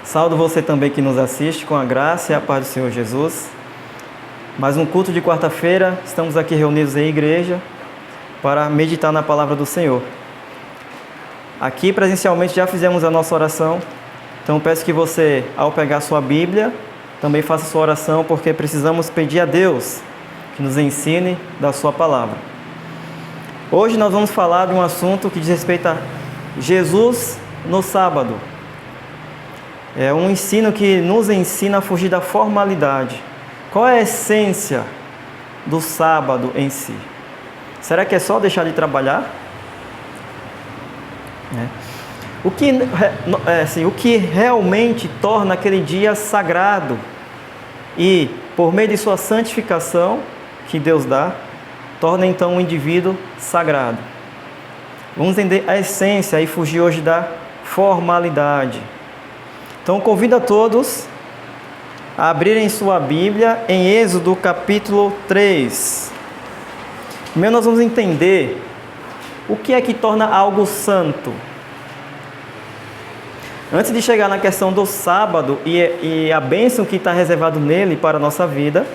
Saúdo você também que nos assiste com a graça e a paz do Senhor Jesus. Mais um culto de quarta-feira, estamos aqui reunidos em igreja para meditar na palavra do Senhor. Aqui presencialmente já fizemos a nossa oração, então peço que você, ao pegar sua Bíblia, também faça sua oração, porque precisamos pedir a Deus que nos ensine da sua palavra. Hoje nós vamos falar de um assunto que diz respeito a Jesus no sábado. É um ensino que nos ensina a fugir da formalidade. Qual é a essência do sábado em si? Será que é só deixar de trabalhar? O que realmente torna aquele dia sagrado e, por meio de sua santificação que Deus dá, torna então um indivíduo sagrado. Vamos entender a essência e fugir hoje da formalidade. Então convido a todos a abrirem sua Bíblia em Êxodo capítulo 3. Primeiro nós vamos entender o que é que torna algo santo. Antes de chegar na questão do sábado e a bênção que está reservado nele para a nossa vida,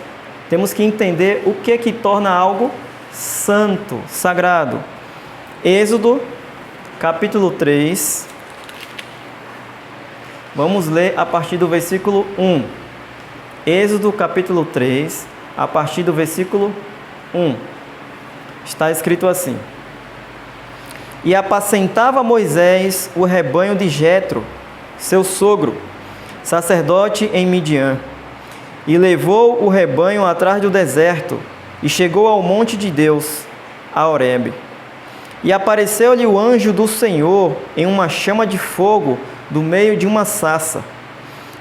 temos que entender o que é que torna algo santo, sagrado. Êxodo capítulo 3. Vamos ler a partir do versículo 1. Êxodo capítulo 3, a partir do versículo 1. Está escrito assim: E apacentava Moisés o rebanho de Jetro, seu sogro, sacerdote em Midian, e levou o rebanho atrás do deserto, e chegou ao monte de Deus, a Horebe. E apareceu-lhe o anjo do Senhor em uma chama de fogo do meio de uma sarça.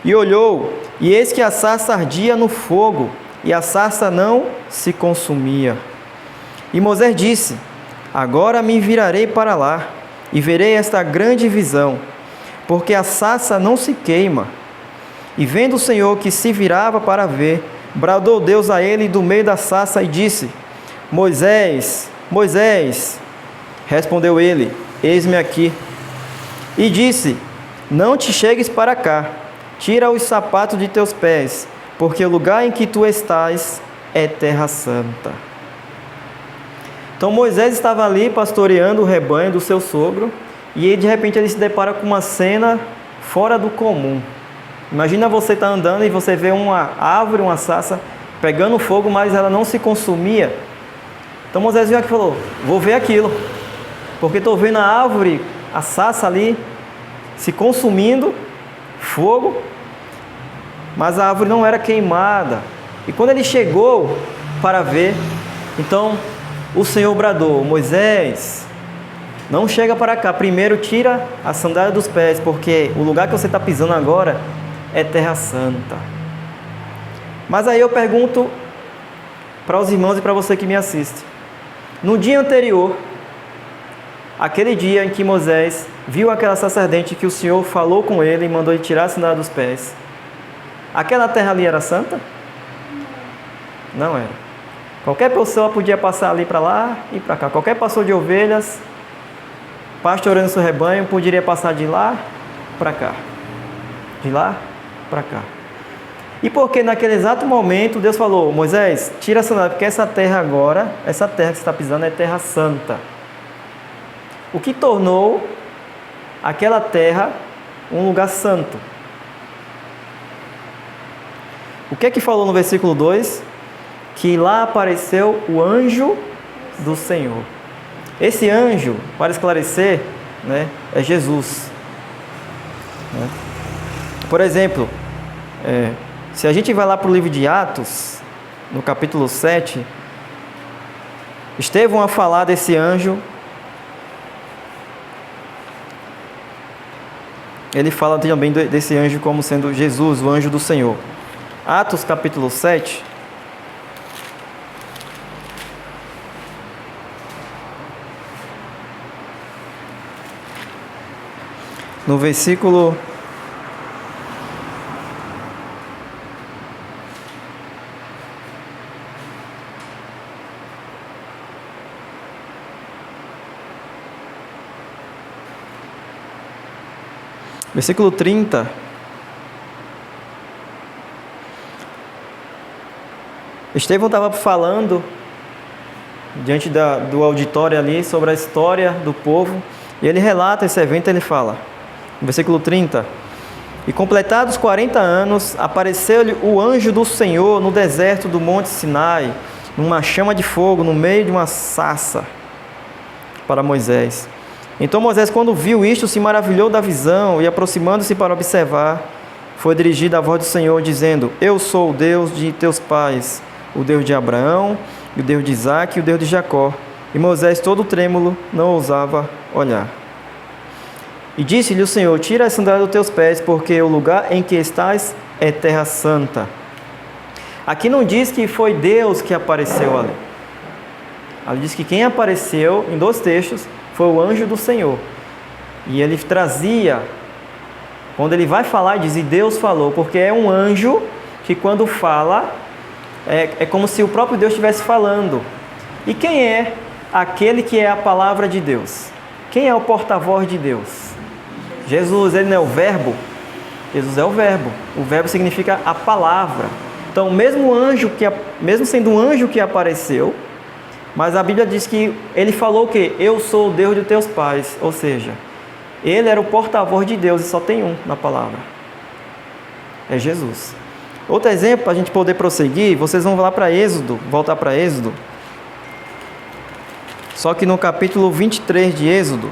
E olhou, e eis que a sarça ardia no fogo, e a sarça não se consumia. E Moisés disse: Agora me virarei para lá, e verei esta grande visão, porque a sarça não se queima. E vendo o Senhor que se virava para ver, bradou Deus a ele do meio da sarça e disse: Moisés, Moisés. Respondeu ele: Eis-me aqui. E disse: Não te chegues para cá, tira os sapatos de teus pés, porque o lugar em que tu estás é terra santa. Então Moisés estava ali pastoreando o rebanho do seu sogro, e de repente ele se depara com uma cena fora do comum. Imagina você estar andando e você vê uma árvore, uma sarça, pegando fogo, mas ela não se consumia. Então Moisés viu aqui e falou: Vou ver aquilo, porque estou vendo a árvore, a sarça ali, se consumindo, fogo, mas a árvore não era queimada. E quando ele chegou para ver, então o Senhor bradou: Moisés, não chega para cá, primeiro tira a sandália dos pés, porque o lugar que você está pisando agora é terra santa. Mas aí eu pergunto para os irmãos e para você que me assiste: no dia anterior, aquele dia em que Moisés viu aquela sacerdente que o Senhor falou com ele e mandou ele tirar a sandália dos pés, aquela terra ali era santa? Não era. Qualquer pessoa podia passar ali para lá e para cá. Qualquer pastor de ovelhas, pastoreando seu rebanho, poderia passar de lá para cá. De lá para cá. E porque naquele exato momento Deus falou: Moisés, tira a sandália, porque essa terra agora, essa terra que você está pisando é terra santa. O que tornou aquela terra um lugar santo? O que é que falou no versículo 2? Que lá apareceu o anjo do Senhor. Esse anjo, para esclarecer, é Jesus. Por exemplo, se a gente vai lá para o livro de Atos, no capítulo 7, Estevão a falar desse anjo. Ele fala também desse anjo como sendo Jesus, o anjo do Senhor. Atos capítulo 7. No versículo Versículo 30, Estevão estava falando diante do auditório ali sobre a história do povo, e ele relata esse evento. Ele fala, no versículo 30: e completados 40 anos, apareceu-lhe o anjo do Senhor no deserto do monte Sinai, numa chama de fogo, no meio de uma sarça, para Moisés. Então Moisés, quando viu isto, se maravilhou da visão, e aproximando-se para observar, foi dirigida a voz do Senhor, dizendo: eu sou o Deus de teus pais, o Deus de Abraão, o Deus de Isaque e o Deus de Jacó. E Moisés, todo trêmulo, não ousava olhar. E disse-lhe o Senhor: tira a sandália dos teus pés, porque o lugar em que estás é terra santa. Aqui não diz que foi Deus que apareceu ali. Ali diz que quem apareceu, em 2 textos, foi o anjo do Senhor. E ele trazia, quando ele vai falar, diz: e Deus falou, porque é um anjo que quando fala, é como se o próprio Deus estivesse falando. E quem é aquele que é a palavra de Deus? Quem é o porta-voz de Deus? Jesus, ele não é o verbo? Jesus é o verbo. O verbo significa a palavra. Então, mesmo sendo um anjo que apareceu, mas a Bíblia diz que ele falou o quê? Eu sou o Deus de teus pais. Ou seja, ele era o porta-voz de Deus, e só tem um na palavra. É Jesus. Outro exemplo, para a gente poder prosseguir, vocês vão lá para Êxodo, voltar para Êxodo. Só que no capítulo 23 de Êxodo,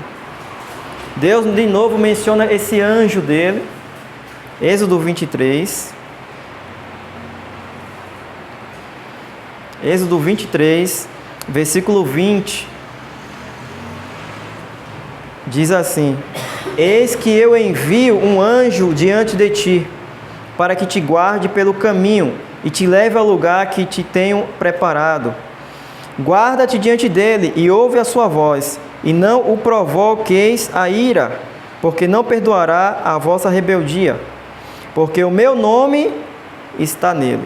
Deus de novo menciona esse anjo dele. Êxodo 23. Êxodo 23, versículo 20. Diz assim: eis que eu envio um anjo diante de ti, para que te guarde pelo caminho e te leve ao lugar que te tenho preparado. Guarda-te diante dele e ouve a sua voz, e não o provoqueis a ira, porque não perdoará a vossa rebeldia, porque o meu nome está nele.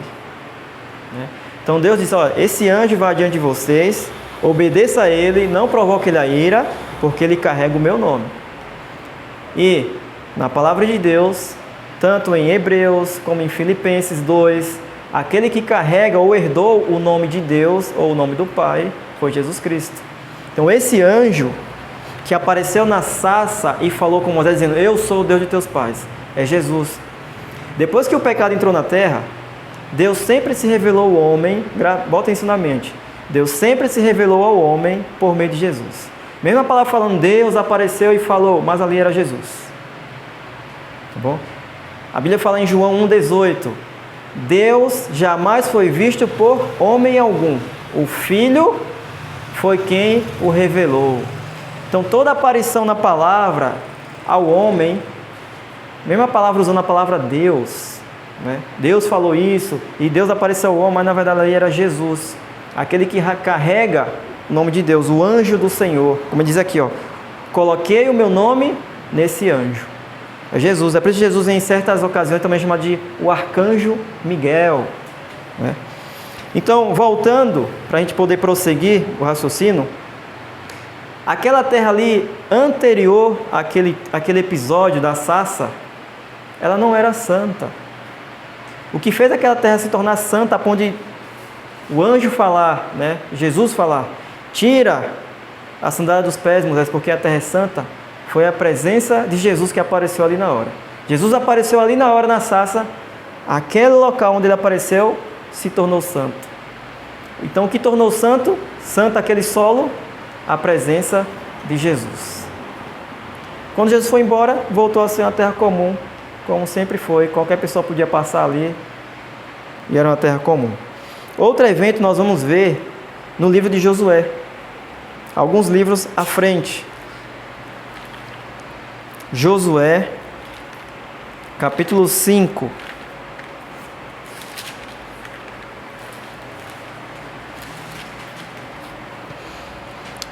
Então Deus diz: olha, esse anjo vai diante de vocês, obedeça a ele, não provoque ele a ira, porque ele carrega o meu nome. E na palavra de Deus, tanto em Hebreus como em Filipenses 2, aquele que carrega ou herdou o nome de Deus ou o nome do Pai foi Jesus Cristo. Então esse anjo que apareceu na sarça e falou com Moisés dizendo: eu sou o Deus de teus pais, é Jesus. Depois que o pecado entrou na terra, Deus sempre se revelou ao homem, bota isso na mente, Deus sempre se revelou ao homem por meio de Jesus. Mesmo a palavra falando Deus apareceu e falou, mas ali era Jesus. Tá bom? A Bíblia fala em João 1,18: Deus jamais foi visto por homem algum, o Filho foi quem o revelou. Então toda aparição na palavra ao homem, mesmo a palavra usando a palavra Deus, né? Deus falou isso e Deus apareceu ao homem, mas na verdade ali era Jesus, aquele que carrega o nome de Deus, o anjo do Senhor. Como diz aqui, ó, coloquei o meu nome nesse anjo. É Jesus. É por isso que Jesus em certas ocasiões também é chamado de o arcanjo Miguel, né? Então, voltando, para a gente poder prosseguir o raciocínio, aquela terra ali, anterior àquele episódio da sarça, ela não era santa. O que fez aquela terra se tornar santa, a ponto de o anjo falar, né, Jesus falar: tira a sandália dos pés, Moisés, porque a terra é santa, foi a presença de Jesus que apareceu ali na hora. Jesus apareceu ali na hora na sarça, aquele local onde ele apareceu se tornou santo. Então o que tornou santo? Santo aquele solo, a presença de Jesus. Quando Jesus foi embora, voltou a ser uma terra comum, como sempre foi. Qualquer pessoa podia passar ali e era uma terra comum. Outro evento nós vamos ver no livro de Josué, alguns livros à frente. Josué, capítulo 5.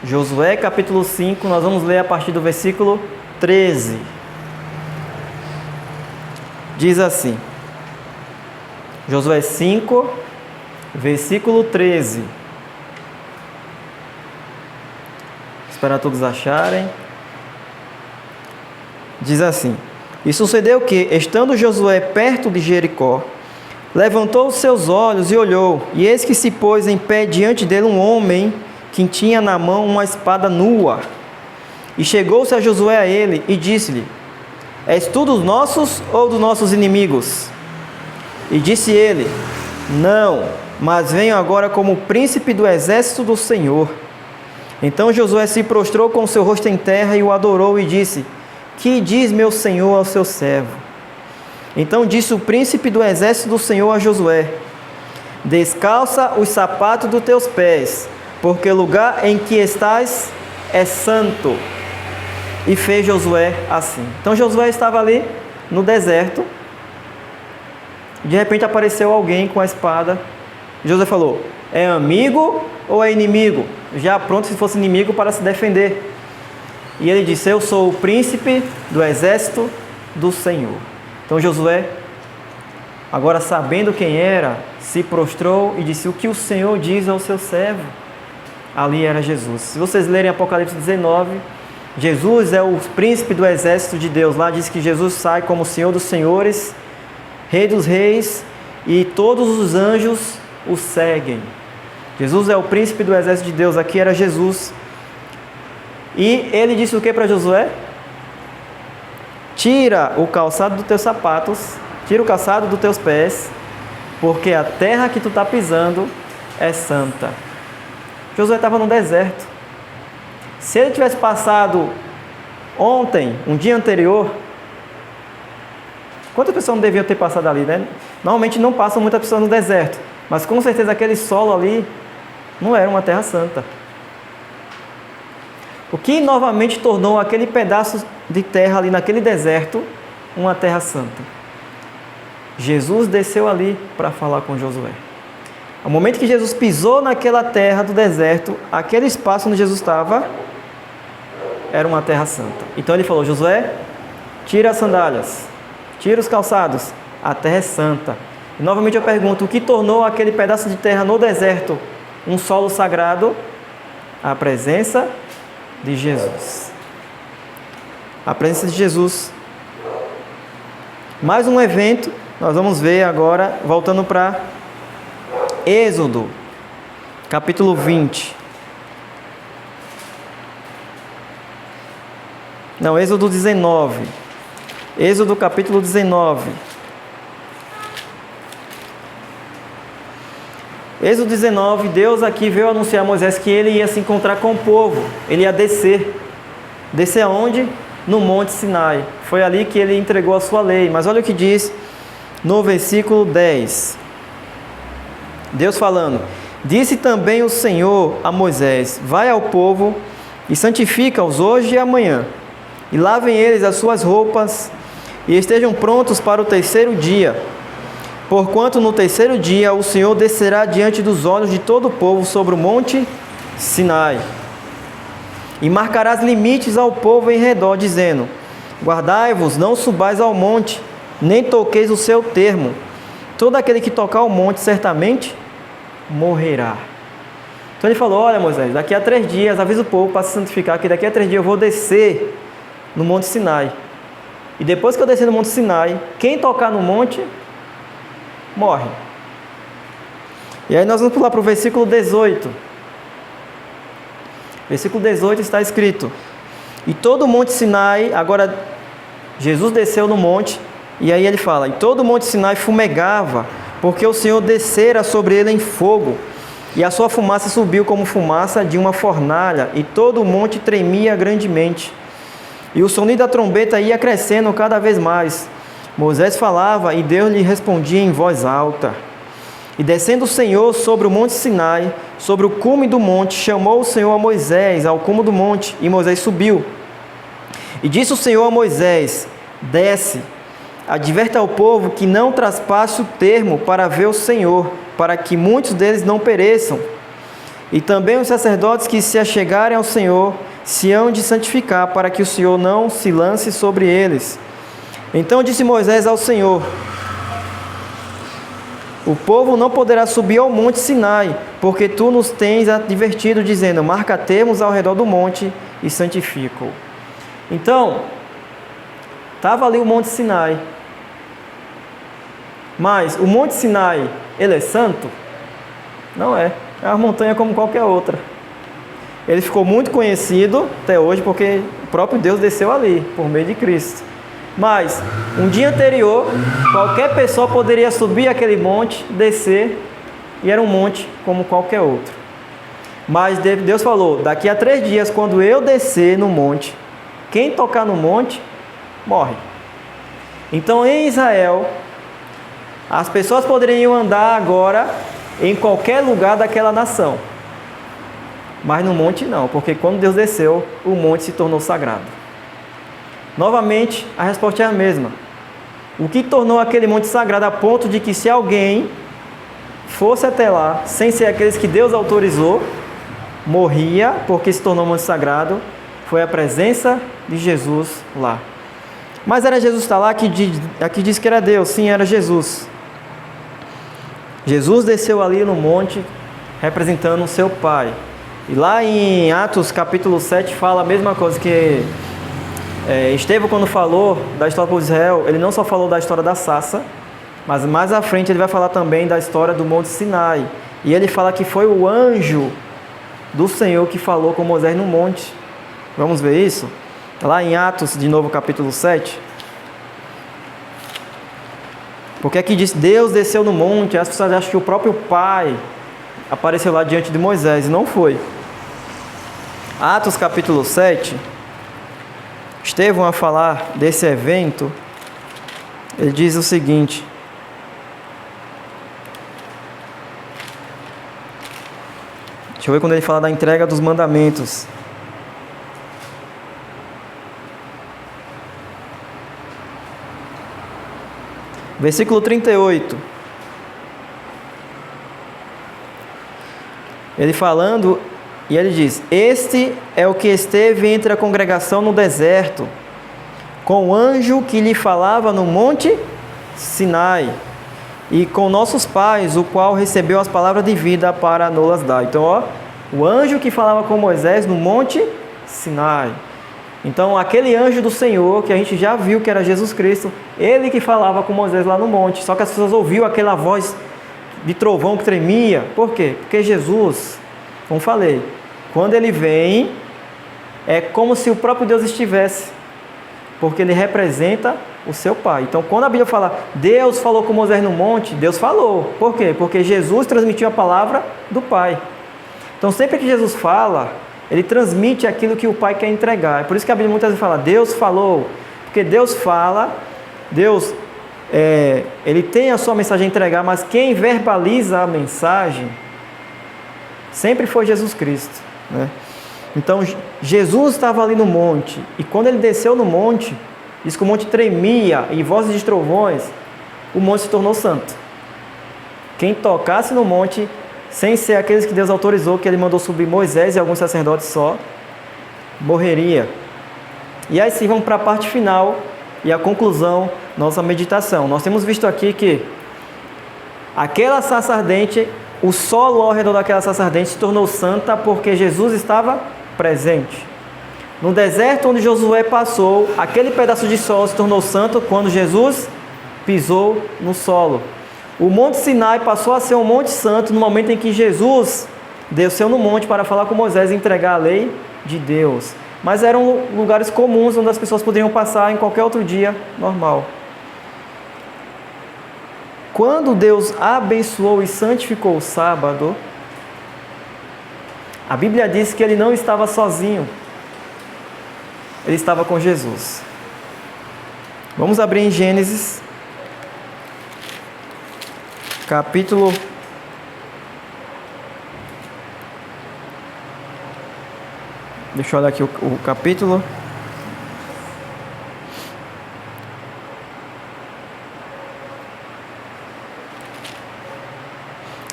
Josué, capítulo 5, nós vamos ler a partir do versículo 13. Diz assim, Josué 5, versículo 13. Esperar todos acharem. Diz assim: e sucedeu que, estando Josué perto de Jericó, Levantou os seus olhos e olhou, e eis que se pôs em pé diante dele um homem que tinha na mão uma espada nua. E chegou-se a Josué a ele e disse-lhe: És tu dos nossos ou dos nossos inimigos? E disse ele: Não, mas venho agora como príncipe do exército do Senhor. Então Josué se prostrou com o seu rosto em terra e o adorou e disse: Que diz meu senhor ao seu servo? Então disse o príncipe do exército do Senhor a Josué: Descalça os sapatos dos teus pés, porque o lugar em que estás é santo. E fez Josué assim. Então Josué estava ali no deserto. De repente apareceu alguém com a espada. Josué falou: É amigo ou é inimigo? Já pronto, se fosse inimigo, para se defender. E ele disse: Eu sou o príncipe do exército do Senhor. Então Josué, agora sabendo quem era, se prostrou e disse: O que o Senhor diz ao seu servo? Ali era Jesus. Se vocês lerem Apocalipse 19, Jesus é o príncipe do exército de Deus. Lá diz que Jesus sai como Senhor dos senhores, Rei dos reis, e todos os anjos o seguem. Jesus é o príncipe do exército de Deus. Aqui era Jesus. E ele disse o que para Josué? Tira o calçado dos teus sapatos, tira o calçado dos teus pés, porque a terra que tu está pisando é santa. Josué estava no deserto. Se ele tivesse passado ontem, um dia anterior, quantas pessoas não deviam ter passado ali, né? Normalmente não passam muitas pessoas no deserto, mas com certeza aquele solo ali não era uma terra santa. O que novamente tornou aquele pedaço de terra ali naquele deserto uma terra santa? Jesus desceu ali para falar com Josué. Ao momento que Jesus pisou naquela terra do deserto, aquele espaço onde Jesus estava era uma terra santa. Então ele falou: Josué, tira as sandálias, tira os calçados, a terra é santa. E novamente eu pergunto: o que tornou aquele pedaço de terra no deserto um solo sagrado? A presença de Jesus. A presença de Jesus. Mais um evento, nós vamos ver agora, voltando para Êxodo, capítulo 20. Não, Êxodo 19. Êxodo capítulo 19. Êxodo 19, Deus aqui veio anunciar a Moisés que ele ia se encontrar com o povo. Ele ia descer. Descer aonde? No Monte Sinai. Foi ali que ele entregou a sua lei. Mas olha o que diz no versículo 10. Deus falando: Disse também o Senhor a Moisés: Vai ao povo e santifica-os hoje e amanhã, e lavem eles as suas roupas, e estejam prontos para o terceiro dia. Porquanto no terceiro dia o Senhor descerá diante dos olhos de todo o povo sobre o monte Sinai. E marcarás limites ao povo em redor, dizendo: Guardai-vos, não subais ao monte, nem toqueis o seu termo. Todo aquele que tocar o monte certamente morrerá. Então ele falou: Olha, Moisés, daqui a 3 dias, avisa o povo para se santificar, que daqui a 3 dias eu vou descer no monte Sinai. E depois que eu descer no monte Sinai, quem tocar no monte morre. E aí nós vamos pular para o versículo 18. Versículo 18 está escrito: E todo o monte Sinai, agora Jesus desceu no monte, e aí ele fala: E todo o monte Sinai fumegava, porque o Senhor descera sobre ele em fogo, e a sua fumaça subiu como fumaça de uma fornalha, e todo o monte tremia grandemente. E o sonido da trombeta ia crescendo cada vez mais. Moisés falava e Deus lhe respondia em voz alta. E descendo o Senhor sobre o monte Sinai, sobre o cume do monte, chamou o Senhor a Moisés ao cume do monte, e Moisés subiu. E disse o Senhor a Moisés: Desce, adverta ao povo que não traspasse o termo para ver o Senhor, para que muitos deles não pereçam. E também os sacerdotes que se achegarem ao Senhor se hão de santificar, para que o Senhor não se lance sobre eles. Então disse Moisés ao Senhor: O povo não poderá subir ao monte Sinai, porque tu nos tens advertido, dizendo: Marca termos ao redor do monte e santifica-o. Então, estava ali o monte Sinai. Mas o Monte Sinai, ele é santo? Não é. É uma montanha como qualquer outra. Ele ficou muito conhecido até hoje porque o próprio Deus desceu ali, por meio de Cristo. Mas, um dia anterior, qualquer pessoa poderia subir aquele monte, descer, e era um monte como qualquer outro. Mas Deus falou, daqui a 3 dias, quando eu descer no monte, quem tocar no monte, morre. Então, em Israel, as pessoas poderiam andar agora em qualquer lugar daquela nação. Mas no monte não, porque quando Deus desceu, o monte se tornou sagrado. Novamente, a resposta é a mesma. O que tornou aquele monte sagrado a ponto de que se alguém fosse até lá, sem ser aqueles que Deus autorizou, morria porque se tornou monte sagrado, foi a presença de Jesus lá. Mas era Jesus que está lá? Aqui diz que era Deus. Sim, era Jesus. Jesus desceu ali no monte, representando o seu Pai. E lá em Atos capítulo 7 fala a mesma coisa que Estevão, quando falou da história do povo de Israel, ele não só falou da história da sarça, mas mais à frente ele vai falar também da história do Monte Sinai. E ele fala que foi o anjo do Senhor que falou com Moisés no monte. Vamos ver isso? Lá em Atos, de novo, capítulo 7. Porque aqui diz, Deus desceu no monte, as pessoas acham que o próprio Pai apareceu lá diante de Moisés, e não foi. Atos capítulo 7, Estevão a falar desse evento, ele diz o seguinte: deixa eu ver quando ele fala da entrega dos mandamentos. Versículo 38. Ele falando, e ele diz: este é o que esteve entre a congregação no deserto, com o anjo que lhe falava no monte Sinai, e com nossos pais, o qual recebeu as palavras de vida para nos dar. Então, o anjo que falava com Moisés no monte Sinai. Então, aquele anjo do Senhor, que a gente já viu que era Jesus Cristo, ele que falava com Moisés lá no monte. Só que as pessoas ouviam aquela voz de trovão que tremia. Por quê? Porque Jesus, como falei, quando ele vem, é como se o próprio Deus estivesse, porque ele representa o seu Pai. Então, quando a Bíblia fala, Deus falou com Moisés no monte, Deus falou. Por quê? Porque Jesus transmitiu a palavra do Pai. Então, sempre que Jesus fala, ele transmite aquilo que o Pai quer entregar. É por isso que a Bíblia muitas vezes fala, Deus falou. Porque Deus fala, Deus, ele tem a sua mensagem a entregar, mas quem verbaliza a mensagem sempre foi Jesus Cristo, né? Então, Jesus estava ali no monte, e quando ele desceu no monte, diz que o monte tremia, e vozes de trovões, o monte se tornou santo. Quem tocasse no monte, sem ser aqueles que Deus autorizou, que ele mandou subir Moisés e alguns sacerdotes só, morreria. E aí sim, vamos para a parte final e a conclusão da nossa meditação. Nós temos visto aqui que aquela sarça ardente, o solo ao redor daquela sarça ardente se tornou santa porque Jesus estava presente. No deserto onde Josué passou, aquele pedaço de solo se tornou santo quando Jesus pisou no solo. O Monte Sinai passou a ser um monte santo no momento em que Jesus desceu no monte para falar com Moisés e entregar a lei de Deus. Mas eram lugares comuns onde as pessoas poderiam passar em qualquer outro dia normal. Quando Deus abençoou e santificou o sábado, a Bíblia diz que ele não estava sozinho. Ele estava com Jesus. Vamos abrir em Gênesis, capítulo 'Deixa eu olhar aqui o capítulo.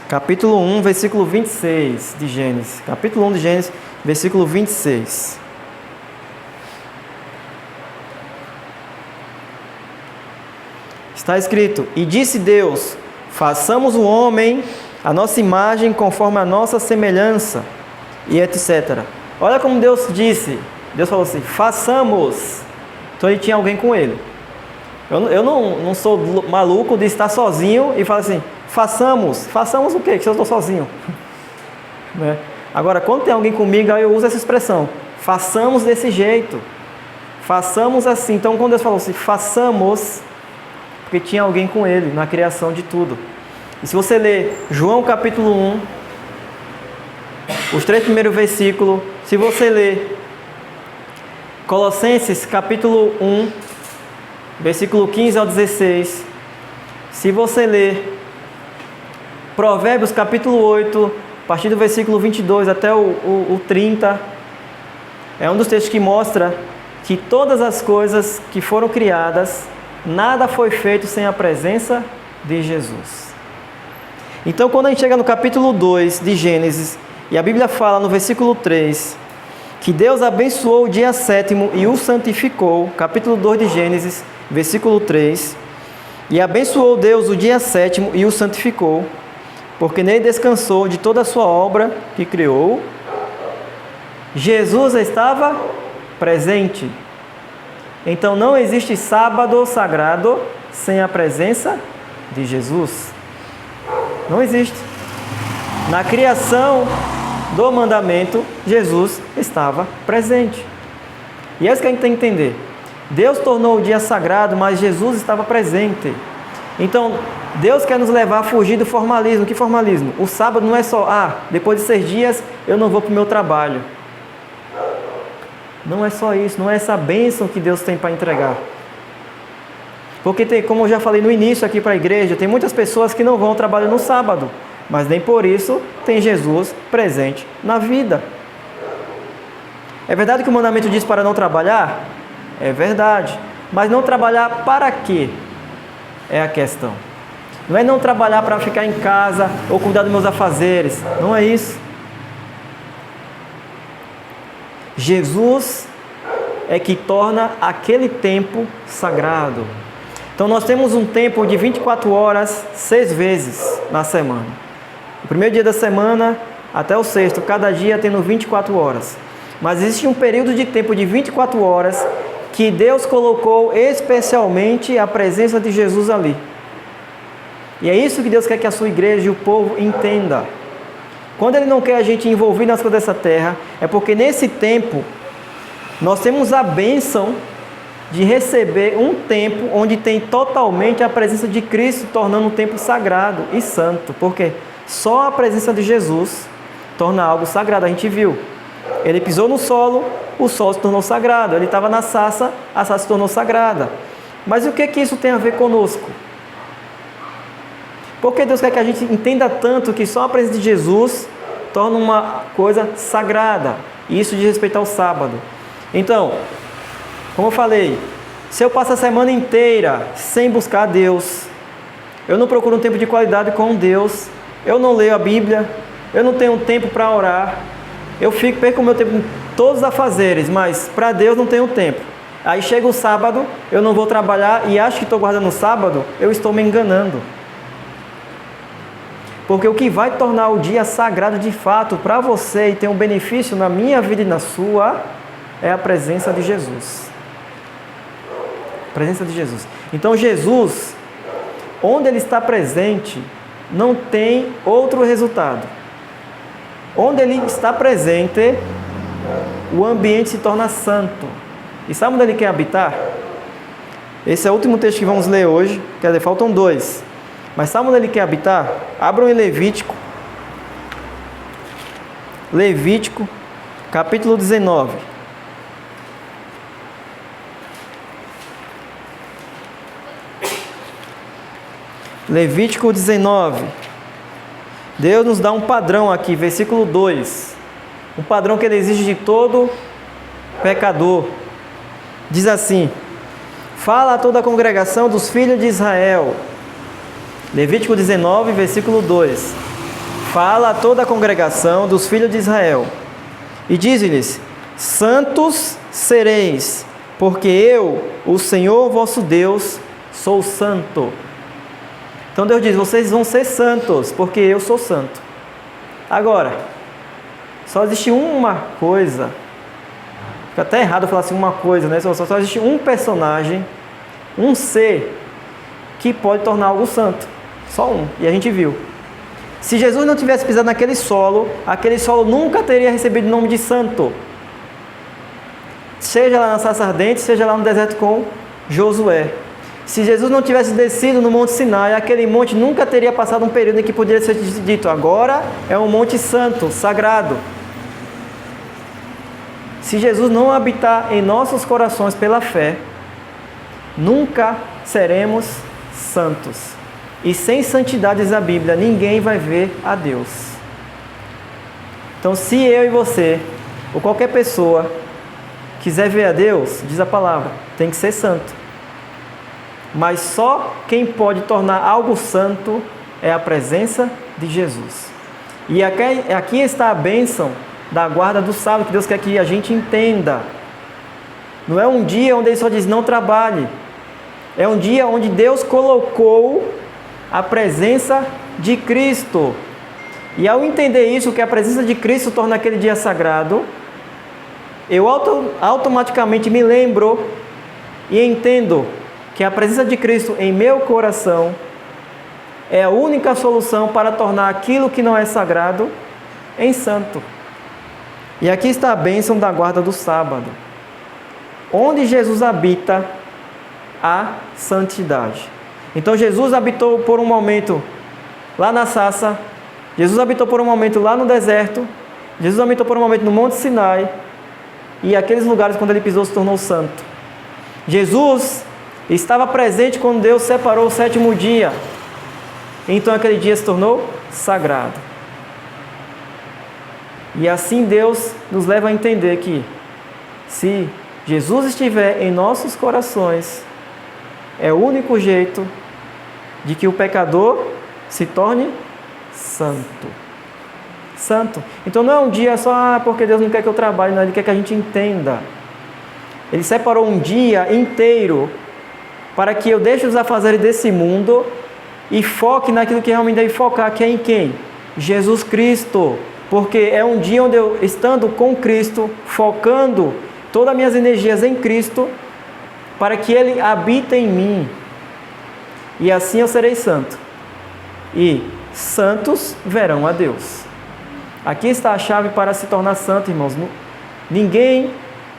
Capítulo 1, versículo 26 de Gênesis. Capítulo 1 de Gênesis, versículo 26. Está escrito: e disse Deus, façamos o homem a nossa imagem conforme a nossa semelhança, e etc. Olha como Deus disse. Deus falou assim, façamos. Então ele tinha alguém com ele. Eu não sou maluco de estar sozinho e falar assim, façamos o quê? Que se eu estou sozinho. Né? Agora, quando tem alguém comigo, aí eu uso essa expressão, façamos desse jeito, façamos assim. Então, quando Deus falou assim, façamos, porque tinha alguém com ele na criação de tudo. E se você ler João capítulo 1, os 3 primeiros versículos, se você ler Colossenses capítulo 1, versículo 15 ao 16, se você ler Provérbios capítulo 8, a partir do versículo 22 até o 30, é um dos textos que mostra que todas as coisas que foram criadas, nada foi feito sem a presença de Jesus. Então, quando a gente chega no capítulo 2 de Gênesis, e a Bíblia fala no versículo 3, que Deus abençoou o dia 7º e o santificou, capítulo 2 de Gênesis, versículo 3, e abençoou Deus o dia 7º e o santificou, porque nele descansou de toda a sua obra que criou. Jesus estava presente. Então não existe sábado sagrado sem a presença de Jesus. Não existe. Na criação do mandamento, Jesus estava presente. E é isso que a gente tem que entender. Deus tornou o dia sagrado, mas Jesus estava presente. Então, Deus quer nos levar a fugir do formalismo. Que formalismo? O sábado não é só, depois de 6 dias eu não vou para o meu trabalho. Não é só isso, não é essa bênção que Deus tem para entregar. Porque tem, como eu já falei no início aqui para a igreja, tem muitas pessoas que não vão trabalhar no sábado, mas nem por isso tem Jesus presente na vida. É verdade que o mandamento diz para não trabalhar? É verdade. Mas não trabalhar para quê? É a questão. Não é não trabalhar para ficar em casa ou cuidar dos meus afazeres. Não é isso. Jesus é que torna aquele tempo sagrado. Então nós temos um tempo de 24 horas, 6 vezes na semana. O primeiro dia da semana até o sexto, cada dia tendo 24 horas. Mas existe um período de tempo de 24 horas que Deus colocou especialmente a presença de Jesus ali. E é isso que Deus quer que a sua igreja e o povo entenda. Quando Ele não quer a gente envolvido nas coisas dessa terra, é porque nesse tempo nós temos a bênção de receber um tempo onde tem totalmente a presença de Cristo, tornando um tempo sagrado e santo. Porque só a presença de Jesus torna algo sagrado. A gente viu. Ele pisou no solo, o solo se tornou sagrado. Ele estava na sarça, a sarça se tornou sagrada. Mas o que isso tem a ver conosco? Porque Deus quer que a gente entenda tanto que só a presença de Jesus torna uma coisa sagrada. E isso diz respeito ao sábado. Então, como eu falei, se eu passo a semana inteira sem buscar Deus, eu não procuro um tempo de qualidade com Deus, eu não leio a Bíblia, eu não tenho tempo para orar, eu perco o meu tempo em todos os afazeres, mas para Deus não tenho tempo. Aí chega o sábado, eu não vou trabalhar e acho que estou guardando o sábado, eu estou me enganando. Porque o que vai tornar o dia sagrado de fato para você e ter um benefício na minha vida e na sua, é a presença de Jesus. A presença de Jesus. Então Jesus, onde Ele está presente, não tem outro resultado. Onde Ele está presente, o ambiente se torna santo. E sabe onde Ele quer habitar? Esse é o último texto que vamos ler hoje. Quer dizer, faltam 2. Mas sabe onde Ele quer habitar? Abram em Levítico. Levítico, capítulo 19. Levítico 19. Deus nos dá um padrão aqui, versículo 2. Um padrão que Ele exige de todo pecador. Diz assim: fala a toda a congregação dos filhos de Israel. Levítico 19, versículo 2. Fala a toda a congregação dos filhos de Israel. E diz-lhes: santos sereis, porque eu, o Senhor vosso Deus, sou santo. Então Deus diz: vocês vão ser santos, porque eu sou santo. Agora, só existe uma coisa. Fica até errado falar assim uma coisa, né? Só existe um personagem um ser que pode tornar algo santo. Só um. E a gente viu. Se Jesus não tivesse pisado naquele solo, aquele solo nunca teria recebido o nome de santo. Seja lá na sarça ardente, seja lá no deserto com Josué. Se Jesus não tivesse descido no Monte Sinai, aquele monte nunca teria passado um período em que poderia ser dito: agora é um monte santo, sagrado. Se Jesus não habitar em nossos corações pela fé, nunca seremos santos. E sem santidade, diz a Bíblia, ninguém vai ver a Deus. Então, se eu e você, ou qualquer pessoa, quiser ver a Deus, diz a palavra, tem que ser santo. Mas só quem pode tornar algo santo é a presença de Jesus. E aqui está a bênção da guarda do sábado, que Deus quer que a gente entenda. Não é um dia onde Ele só diz não trabalhe. É um dia onde Deus colocou a presença de Cristo. E ao entender isso, que a presença de Cristo torna aquele dia sagrado, eu automaticamente me lembro e entendo que a presença de Cristo em meu coração é a única solução para tornar aquilo que não é sagrado em santo. E aqui está a bênção da guarda do sábado. Onde Jesus habita, há santidade. Então Jesus habitou por um momento lá na sarça, Jesus habitou por um momento lá no deserto, Jesus habitou por um momento no Monte Sinai, e aqueles lugares quando Ele pisou se tornou santo. Jesus estava presente quando Deus separou o sétimo dia, então aquele dia se tornou sagrado. E assim Deus nos leva a entender que se Jesus estiver em nossos corações, é o único jeito de que o pecador se torne santo. Santo. Então não é um dia só porque Deus não quer que eu trabalhe, não, Ele quer que a gente entenda. Ele separou um dia inteiro para que eu deixe os afazeres desse mundo e foque naquilo que realmente deve focar, que é em quem? Jesus Cristo. Porque é um dia onde eu, estando com Cristo, focando todas as minhas energias em Cristo, para que Ele habite em mim. E assim eu serei santo. E santos verão a Deus. Aqui está a chave para se tornar santo, irmãos. Ninguém,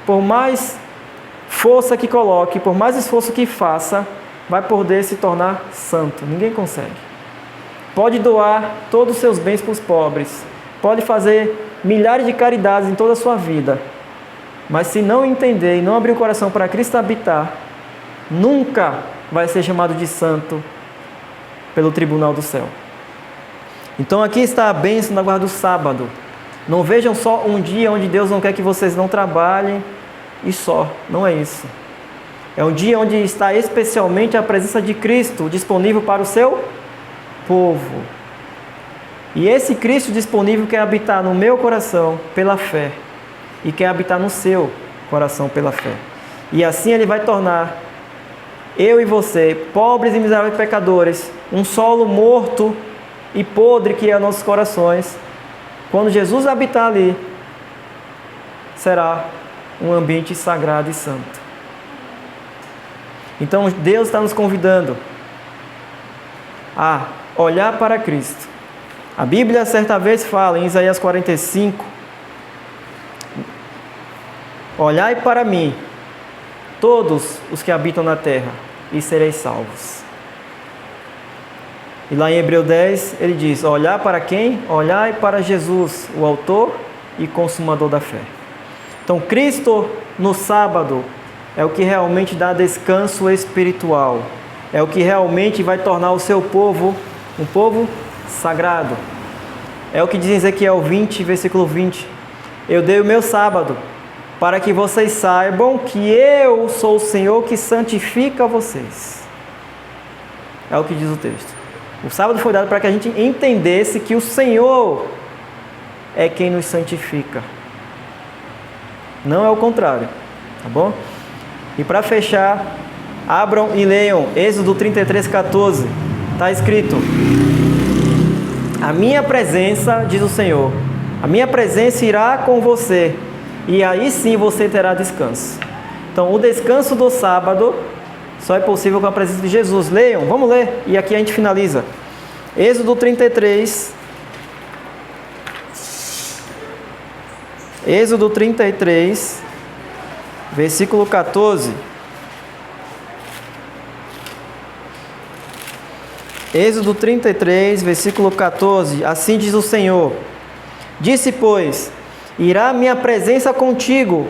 por mais força que coloque, por mais esforço que faça, vai poder se tornar santo. Ninguém consegue. Pode doar todos os seus bens para os pobres. Pode fazer milhares de caridades em toda a sua vida. Mas se não entender e não abrir o coração para Cristo habitar, nunca vai ser chamado de santo pelo tribunal do céu. Então aqui está a bênção da guarda do sábado. Não vejam só um dia onde Deus não quer que vocês não trabalhem e só. Não é isso. É um dia onde está especialmente a presença de Cristo disponível para o seu povo. E esse Cristo disponível quer habitar no meu coração pela fé. E quer habitar no seu coração pela fé. E assim Ele vai tornar eu e você, pobres e miseráveis pecadores, um solo morto e podre que é nossos corações. Quando Jesus habitar ali, será um ambiente sagrado e santo. Então Deus está nos convidando a olhar para Cristo. A Bíblia certa vez fala em Isaías 45: olhai para mim, todos os que habitam na terra, e sereis salvos. E lá em Hebreu 10, ele diz: olhar para quem? Olhai para Jesus, o autor e consumador da fé. Então Cristo no sábado é o que realmente dá descanso espiritual. É o que realmente vai tornar o seu povo um povo sagrado. É o que diz em Ezequiel 20, versículo 20. Eu dei o meu sábado para que vocês saibam que eu sou o Senhor que santifica vocês. É o que diz o texto. O sábado foi dado para que a gente entendesse que o Senhor é quem nos santifica. Não é o contrário, tá bom? E para fechar, abram e leiam Êxodo 33, 14. Está escrito: a minha presença, diz o Senhor, a minha presença irá com você, e aí sim você terá descanso. Então, o descanso do sábado só é possível com a presença de Jesus. Leiam, vamos ler, e aqui a gente finaliza. Êxodo 33. Êxodo 33, versículo 14. Êxodo 33, versículo 14. Assim diz o Senhor: disse, pois, irá minha presença contigo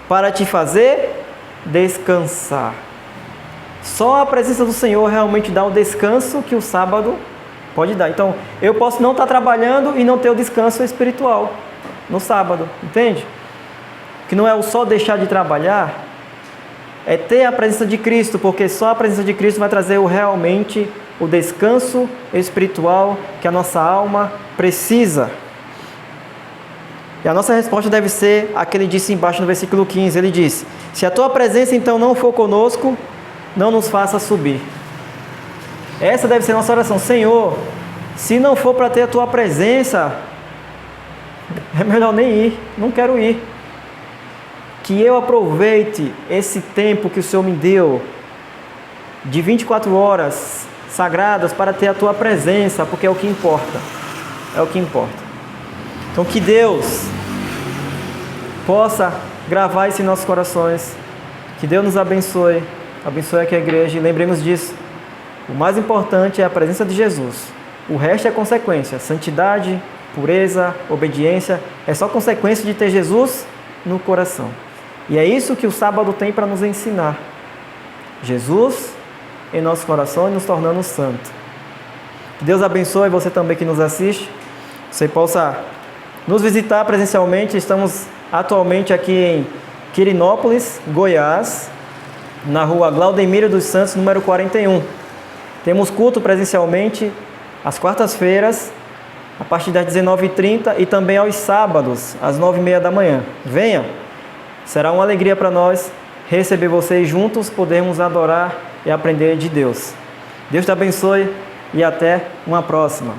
para te fazer descansar. Só a presença do Senhor realmente dá o descanso que o sábado pode dar. Então, eu posso não estar trabalhando e não ter o descanso espiritual no sábado, entende? Que não é o só deixar de trabalhar, é ter a presença de Cristo, porque só a presença de Cristo vai trazer realmente o descanso espiritual que a nossa alma precisa. E a nossa resposta deve ser a que ele disse embaixo no versículo 15. Ele disse: se a tua presença então não for conosco, não nos faça subir. Essa deve ser a nossa oração. Senhor, se não for para ter a tua presença, é melhor nem ir, não quero ir. Que eu aproveite esse tempo que o Senhor me deu, de 24 horas sagradas, para ter a tua presença, porque é o que importa. É o que importa. Então que Deus possa gravar isso em nossos corações. Que Deus nos abençoe. Abençoe aqui a igreja e lembremos disso. O mais importante é a presença de Jesus. O resto é consequência. Santidade, pureza, obediência, é só consequência de ter Jesus no coração. E é isso que o sábado tem para nos ensinar. Jesus em nosso coração e nos tornando santo. Que Deus abençoe você também que nos assiste. Você possa nos visitar presencialmente. Estamos atualmente aqui em Quirinópolis, Goiás, na rua Glaudemiro dos Santos, número 41. Temos culto presencialmente às quartas-feiras, a partir das 19h30 e também aos sábados, às 9h30 da manhã. Venha! Será uma alegria para nós receber vocês juntos, podermos adorar e aprender de Deus. Deus te abençoe e até uma próxima.